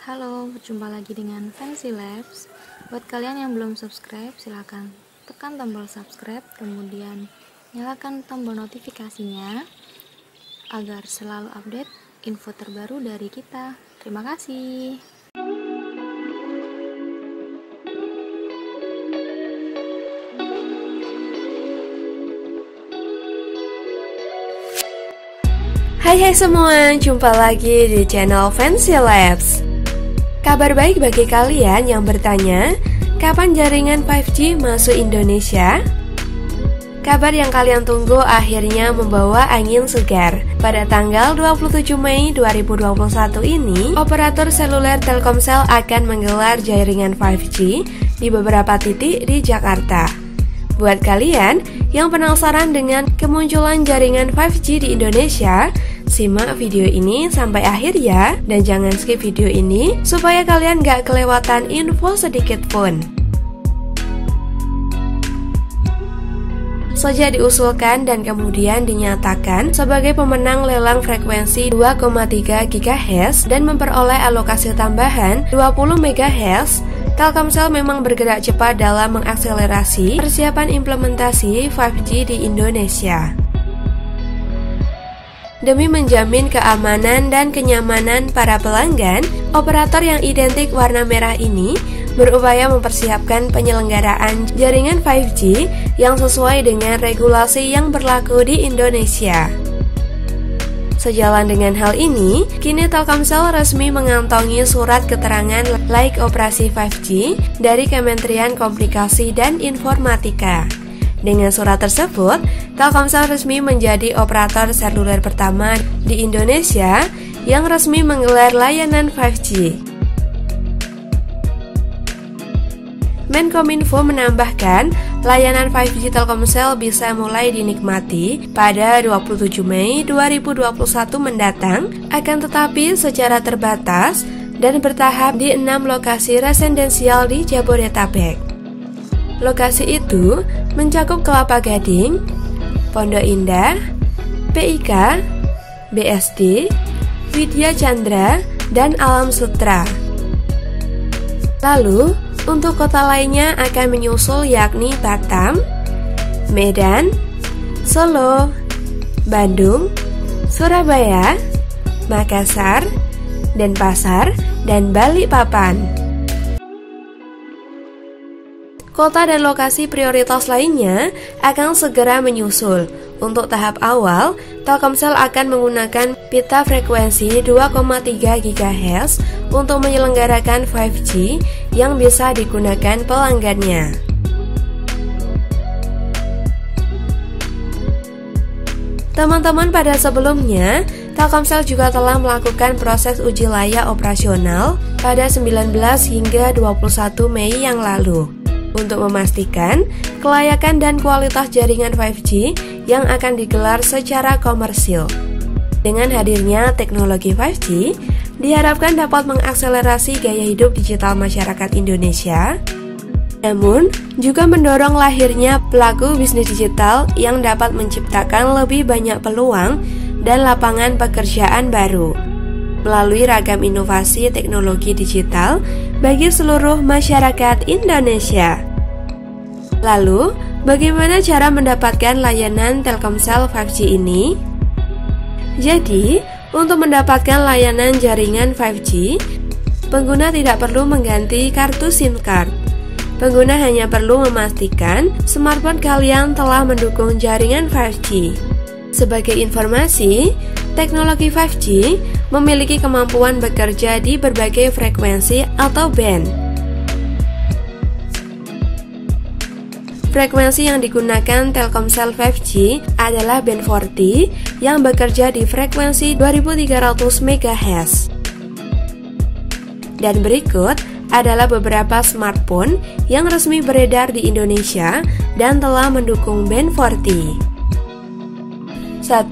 Halo, berjumpa lagi dengan Fancy Labs. Buat kalian yang belum subscribe, silahkan tekan tombol subscribe, kemudian nyalakan tombol notifikasinya agar selalu update info terbaru dari kita. Terima kasih. Hai semua, jumpa lagi di channel Fancy Labs. Kabar baik bagi kalian yang bertanya, kapan jaringan 5G masuk Indonesia? Kabar yang kalian tunggu akhirnya membawa angin segar. Pada tanggal 27 Mei 2021 ini, operator seluler Telkomsel akan menggelar jaringan 5G di beberapa titik di Jakarta. Buat kalian yang penasaran dengan kemunculan jaringan 5G di Indonesia, simak video ini sampai akhir ya, dan jangan skip video ini supaya kalian gak kelewatan info sedikit pun. Sejak diusulkan dan kemudian dinyatakan sebagai pemenang lelang frekuensi 2,3 GHz dan memperoleh alokasi tambahan 20 MHz, Telkomsel memang bergerak cepat dalam mengakselerasi persiapan implementasi 5G di Indonesia. Demi menjamin keamanan dan kenyamanan para pelanggan, operator yang identik warna merah ini berupaya mempersiapkan penyelenggaraan jaringan 5G yang sesuai dengan regulasi yang berlaku di Indonesia. Sejalan dengan hal ini, kini Telkomsel resmi mengantongi surat keterangan layak operasi 5G dari Kementerian Komunikasi dan Informatika. Dengan surat tersebut, Telkomsel resmi menjadi operator seluler pertama di Indonesia yang resmi menggelar layanan 5G. Menkominfo menambahkan, layanan 5G Telkomsel bisa mulai dinikmati pada 27 Mei 2021 mendatang, akan tetapi secara terbatas dan bertahap di 6 lokasi residensial di Jabodetabek. Lokasi itu mencakup Kelapa Gading, Pondok Indah, PIK, BSD, Widya Chandra, dan Alam Sutra. Lalu, untuk kota lainnya akan menyusul yakni Batam, Medan, Solo, Bandung, Surabaya, Makassar, Denpasar, dan Balikpapan. Kota dan lokasi prioritas lainnya akan segera menyusul. Untuk tahap awal, Telkomsel akan menggunakan pita frekuensi 2,3 GHz untuk menyelenggarakan 5G yang bisa digunakan pelanggannya. Teman-teman, pada sebelumnya, Telkomsel juga telah melakukan proses uji layak operasional pada 19 hingga 21 Mei yang lalu untuk memastikan kelayakan dan kualitas jaringan 5G yang akan digelar secara komersil. Dengan hadirnya teknologi 5G, diharapkan dapat mengakselerasi gaya hidup digital masyarakat Indonesia, namun juga mendorong lahirnya pelaku bisnis digital yang dapat menciptakan lebih banyak peluang dan lapangan pekerjaan baru melalui ragam inovasi teknologi digital bagi seluruh masyarakat Indonesia. Lalu, bagaimana cara mendapatkan layanan Telkomsel 5G ini? Jadi, untuk mendapatkan layanan jaringan 5G, pengguna tidak perlu mengganti kartu SIM card. Pengguna hanya perlu memastikan smartphone kalian telah mendukung jaringan 5G. Sebagai informasi, teknologi 5G memiliki kemampuan bekerja di berbagai frekuensi atau band. Frekuensi yang digunakan Telkomsel 5G adalah band 40 yang bekerja di frekuensi 2300 MHz. Dan berikut adalah beberapa smartphone yang resmi beredar di Indonesia dan telah mendukung band 40. 1.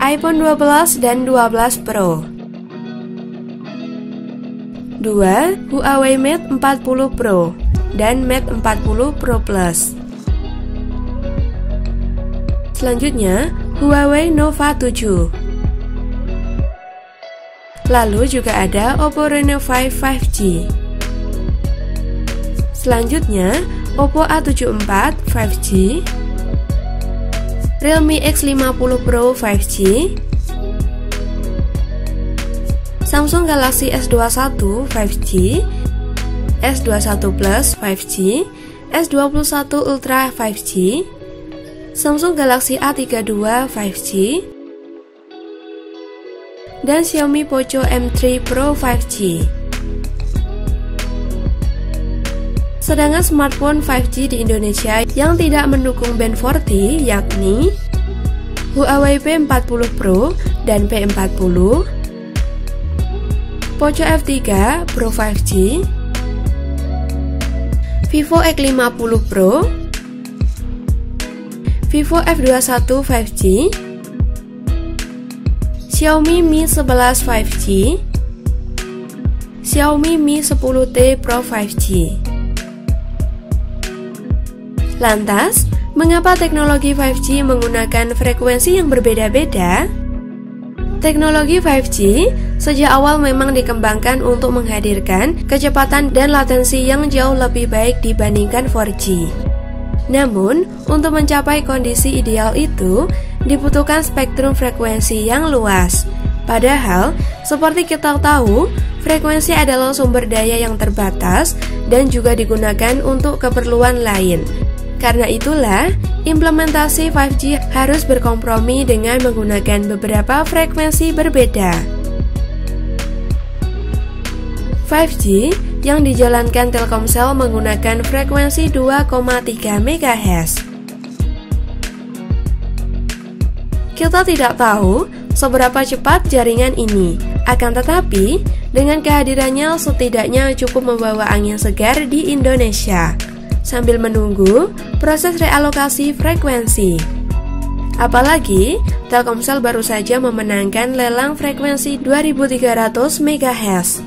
iPhone 12 dan 12 Pro. 2. Huawei Mate 40 Pro dan Mate 40 Pro Plus. Selanjutnya, Huawei Nova 7. Lalu juga ada Oppo Reno 5 5G. Selanjutnya, Oppo A74 5G, Realme X50 Pro 5G, Samsung Galaxy S21 5G, S21 Plus 5G, S21 Ultra 5G, Samsung Galaxy A32 5G, dan Xiaomi Poco M3 Pro 5G. Sedangkan smartphone 5G di Indonesia yang tidak mendukung band 40 yakni Huawei P40 Pro dan P40, Poco F3 Pro 5G, Vivo X50 Pro, Vivo F21 5G, Xiaomi Mi 11 5G, Xiaomi Mi 10T Pro 5G. Lantas, mengapa teknologi 5G menggunakan frekuensi yang berbeda-beda? Teknologi 5G sejak awal memang dikembangkan untuk menghadirkan kecepatan dan latensi yang jauh lebih baik dibandingkan 4G. Namun, untuk mencapai kondisi ideal itu, dibutuhkan spektrum frekuensi yang luas. Padahal, seperti kita tahu, frekuensi adalah sumber daya yang terbatas dan juga digunakan untuk keperluan lain. Karena itulah, implementasi 5G harus berkompromi dengan menggunakan beberapa frekuensi berbeda. 5G yang dijalankan Telkomsel menggunakan frekuensi 2,3 MHz. Kita tidak tahu seberapa cepat jaringan ini, akan tetapi dengan kehadirannya setidaknya cukup membawa angin segar di Indonesia sambil menunggu proses realokasi frekuensi. Apalagi, Telkomsel baru saja memenangkan lelang frekuensi 2300 MHz.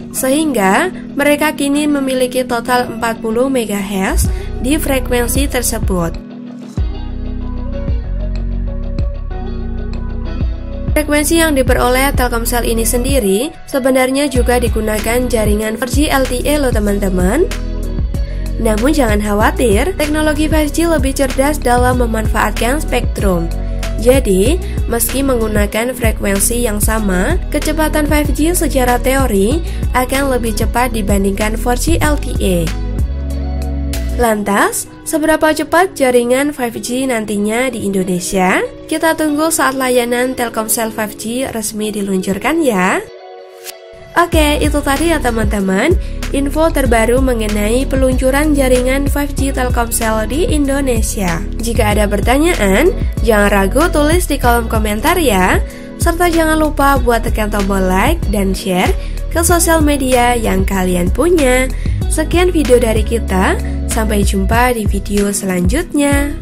Sehingga, mereka kini memiliki total 40 MHz di frekuensi tersebut. Frekuensi yang diperoleh Telkomsel ini sendiri sebenarnya juga digunakan jaringan 4G LTE loh teman-teman. Namun jangan khawatir, teknologi 5G lebih cerdas dalam memanfaatkan spektrum. Jadi, meski menggunakan frekuensi yang sama, kecepatan 5G secara teori akan lebih cepat dibandingkan 4G LTE. Lantas, seberapa cepat jaringan 5G nantinya di Indonesia? Kita tunggu saat layanan Telkomsel 5G resmi diluncurkan ya. Oke, itu tadi ya teman-teman, info terbaru mengenai peluncuran jaringan 5G Telkomsel di Indonesia. Jika ada pertanyaan, jangan ragu tulis di kolom komentar ya. Serta jangan lupa buat tekan tombol like dan share ke sosial media yang kalian punya. Sekian video dari kita, sampai jumpa di video selanjutnya.